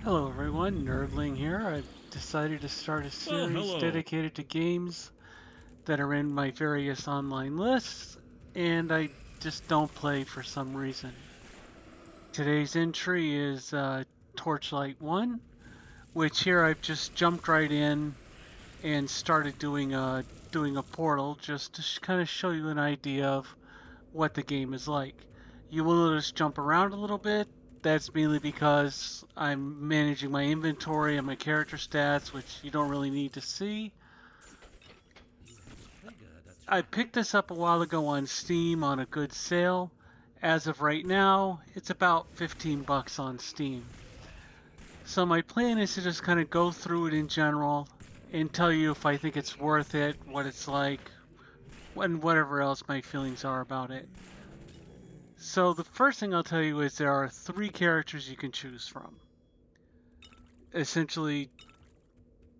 Hello everyone, Nerdling here. I've decided to start a Well, series hello. dedicated to games that are in my various online lists, and I just don't play for some reason. Today's entry is Torchlight 1, which here I've just jumped right in and started doing a portal just to kind of show you an idea of what the game is like. You will notice jump around a little bit. That's mainly because I'm managing my inventory and my character stats, which you don't really need to see. I picked this up a while ago on Steam on a good sale. As of right now, it's about 15 bucks on Steam. So my plan is to just kind of go through it in general and tell you if I think it's worth it, what it's like, and whatever else my feelings are about it. So the first thing I'll tell you is there are three characters you can choose from. Essentially,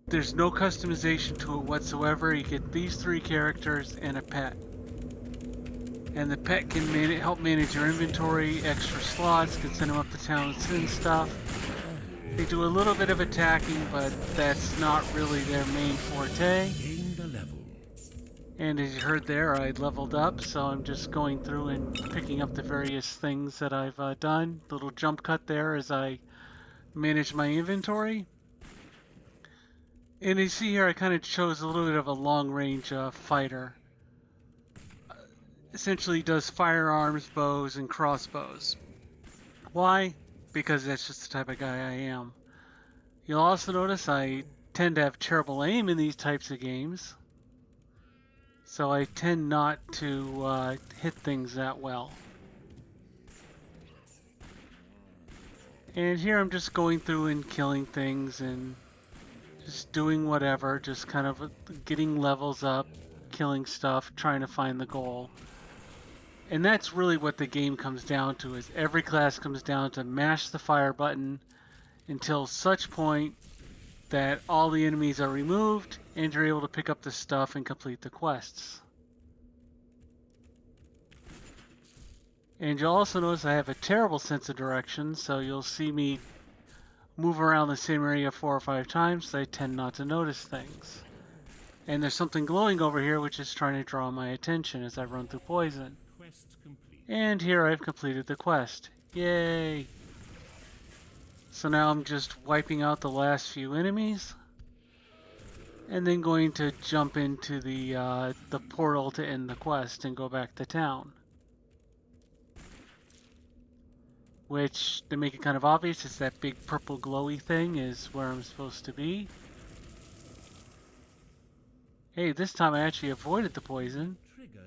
there's no customization to it whatsoever. You get these three characters and a pet. And the pet can help manage your inventory, extra slots, can send them up to town and stuff. They do a little bit of attacking, but that's not really their main forte. And as you heard there, I leveled up, so I'm just going through and picking up the various things that I've done. Little jump cut there as I manage my inventory. And you see here, I kind of chose a little bit of a long-range fighter. Essentially does firearms, bows, and crossbows. Why? Because that's just the type of guy I am. You'll also notice I tend to have terrible aim in these types of games. So I tend not to hit things that well. And here I'm just going through and killing things and just doing whatever, just kind of getting levels up, killing stuff, trying to find the goal. And that's really what the game comes down to, is every class comes down to mash the fire button until such point that all the enemies are removed and you're able to pick up the stuff and complete the quests. And you'll also notice I have a terrible sense of direction, so you'll see me move around the same area 4 or 5 times, so I tend not to notice things. And there's something glowing over here which is trying to draw my attention as I run through poison. And here I've completed the quest. Yay! So now I'm just wiping out the last few enemies, and then going to jump into the portal to end the quest and go back to town. Which, to make it kind of obvious, is that big purple glowy thing is where I'm supposed to be. Hey, this time I actually avoided the poison.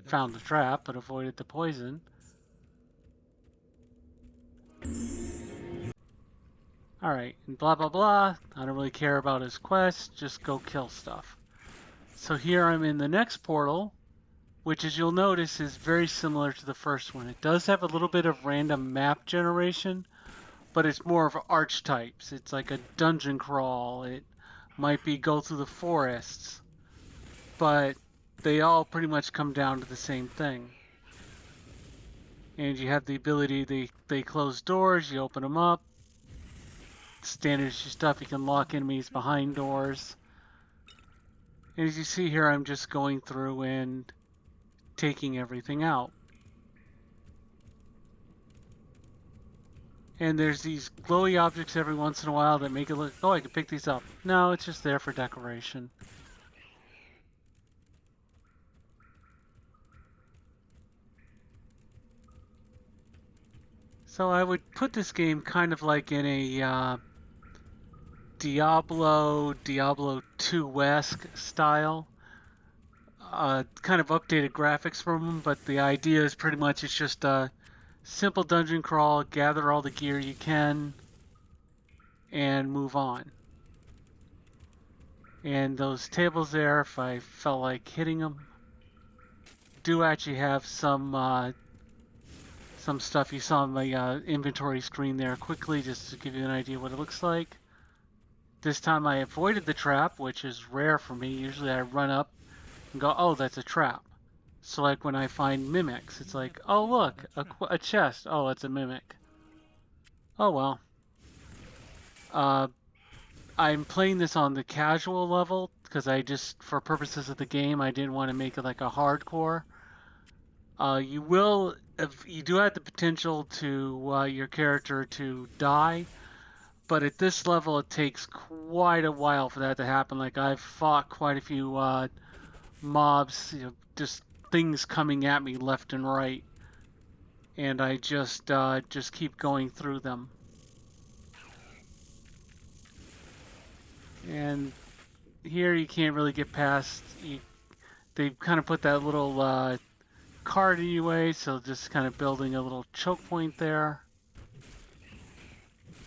Found the trap, but avoided the poison. Alright, and blah blah blah. I don't really care about his quest, just go kill stuff. So here I'm in the next portal, which as you'll notice is very similar to the first one. It does have a little bit of random map generation, but it's more of archetypes. It's like a dungeon crawl. It might be go through the forests, but they all pretty much come down to the same thing. And you have the ability, they close doors, you open them up. Standard stuff, you can lock enemies behind doors. And as you see here, I'm just going through and taking everything out. And there's these glowy objects every once in a while that make it look, oh, I can pick these up. No, it's just there for decoration. So I would put this game kind of like in a Diablo 2-esque style. Kind of updated graphics from them, but the idea is pretty much it's just a simple dungeon crawl, gather all the gear you can, and move on. And those tables there, if I felt like hitting them, do actually have some stuff you saw on my inventory screen there quickly, just to give you an idea what it looks like. This time I avoided the trap, which is rare for me. Usually I run up and go, oh, that's a trap. So like when I find mimics, it's like, oh look, a chest. Oh, it's a mimic. Oh well. Uh, I'm playing this on the casual level because I just, for purposes of the game, I didn't want to make it like a hardcore. You do have the potential to your character to die, but at this level, it takes quite a while for that to happen. Like I've fought quite a few mobs, just things coming at me left and right, and I just keep going through them. And here you can't really get past. They kind of put that little card in your way, so just kind of building a little choke point there.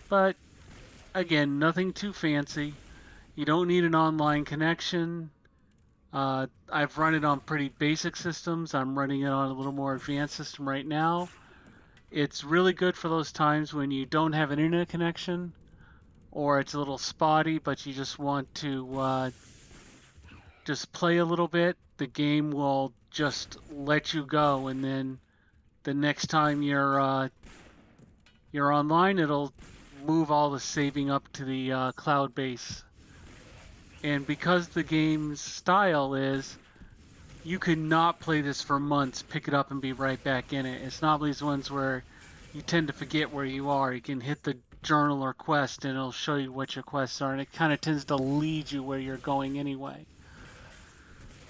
But again, nothing too fancy. You don't need an online connection. I've run it on pretty basic systems. I'm running it on a little more advanced system right now. It's really good for those times when you don't have an internet connection or it's a little spotty, but you just want to just play a little bit. The game will just let you go, and then the next time you're online, it'll move all the saving up to the cloud base. And because the game's style is, you could not play this for months, pick it up, and be right back in it. It's not these ones where you tend to forget where you are. You can hit the journal or quest, and it'll show you what your quests are, and it kind of tends to lead you where you're going anyway.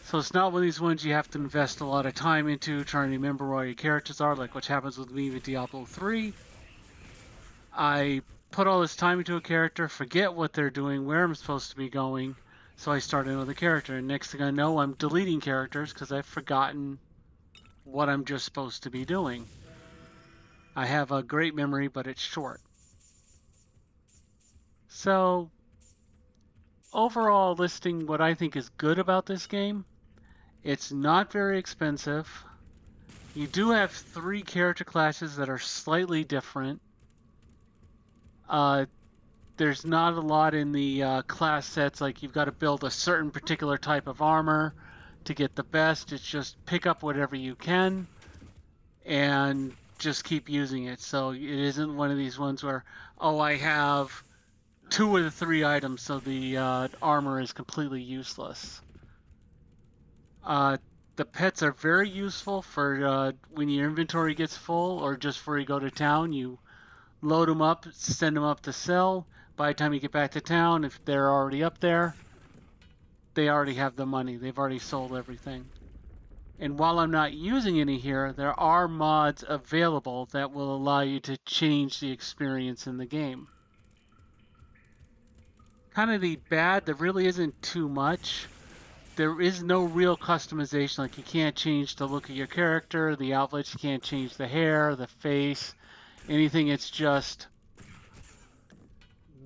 So it's not one of these ones you have to invest a lot of time into trying to remember where your characters are, like what happens with me with Diablo 3. I put all this time into a character, forget what they're doing, where I'm supposed to be going, so I start another character. And next thing I know, I'm deleting characters because I've forgotten what I'm just supposed to be doing. I have a great memory, but it's short. So, overall, listing what I think is good about this game. It's not very expensive. You do have 3 character classes that are slightly different. There's not a lot in the class sets, like you've got to build a certain particular type of armor to get the best. It's just pick up whatever you can and just keep using it. So it isn't one of these ones where, oh, I have 2 of the 3 items, so the armor is completely useless. The pets are very useful for when your inventory gets full or just before you go to town. You load them up, send them up to sell. By the time you get back to town, if they're already up there, they already have the money. They've already sold everything. And while I'm not using any here, there are mods available that will allow you to change the experience in the game. Kind of the bad, there really isn't too much. There is no real customization, like you can't change the look of your character, the outfits, you can't change the hair, the face, anything. It's just,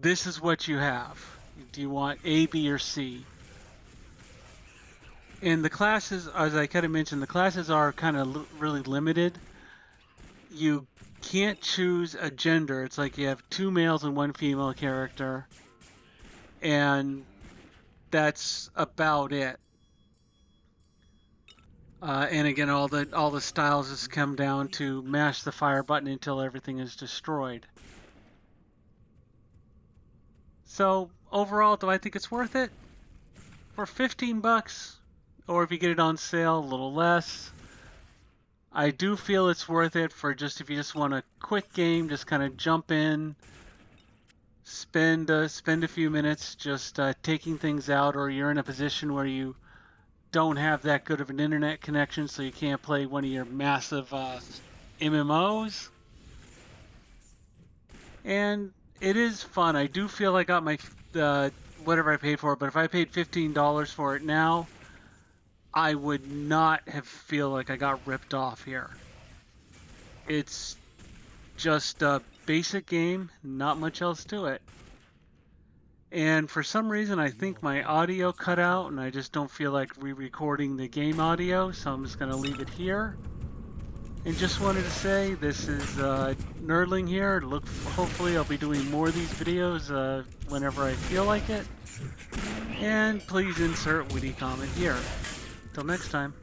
this is what you have. Do you want A, B, or C? And the classes, as I kind of mentioned, the classes are kind of really limited. You can't choose a gender. It's like you have 2 males and 1 female character. And that's about it. And again, all the styles just come down to mash the fire button until everything is destroyed. So overall, do I think it's worth it? For 15 bucks, or if you get it on sale, a little less. I do feel it's worth it for just if you just want a quick game, just kind of jump in, spend a few minutes just taking things out, or you're in a position where you don't have that good of an internet connection, so you can't play one of your massive MMOs. And it is fun. I do feel I got my whatever I paid for it, but if I paid $15 for it now, I would not have feel like I got ripped off here. It's just a basic game, not much else to it. And for some reason, I think my audio cut out, and I just don't feel like re-recording the game audio, so I'm just going to leave it here. And just wanted to say, this is Nerdling here. Hopefully I'll be doing more of these videos whenever I feel like it. And please insert witty comment here. Till next time.